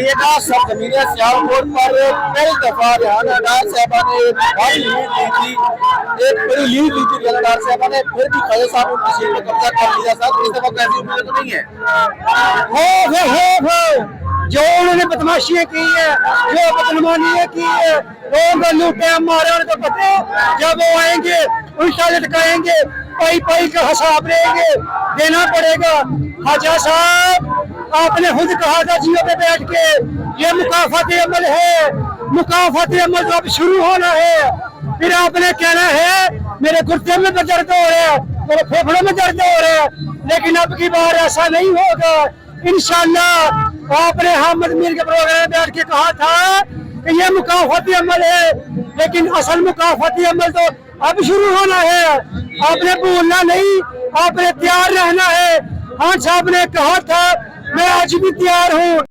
बताइएगा, सब जमीने सियालकोट पर कई दफा रिहाना डार साहबा ने एक बड़ी लीड ली थी, एक बड़ी लीड ली थी रिहाना डार साहबा ने, फिर भी ख्वाजा साहब उनकी सीट पर कब्जा कर लिया था। तो इस दफा कैसी उम्मीद तो नहीं है? हो जो उन्होंने बदमाशियां की है, जो बदनमानियां की है, लोगों को लूटे मारे, उनको पता है जब वो आएंगे उल्टा लटकाएंगे, पाई पाई का हिसाब लेंगे, देना पड़ेगा। ख्वाजा साहब आपने खुद कहा था जियो पे बैठ के, ये मुकाफाती अमल है, मुकाफाती अमल तो अब शुरू होना है। फिर आपने कहना है मेरे गुर्दे में तो दर्द हो रहा है, मेरे फेफड़ों में दर्द हो रहा है, लेकिन अब की बार ऐसा नहीं होगा इंशाअल्लाह। आपने अहमद मीर के प्रोग्राम में बैठ के कहा था कि ये मुकाफाती अमल है, लेकिन असल मुकाफाती अमल तो अब शुरू होना है। आपने भूलना नहीं, आपने तैयार रहना है। हाँ साहब ने कहा था मैं आज भी तैयार हूँ।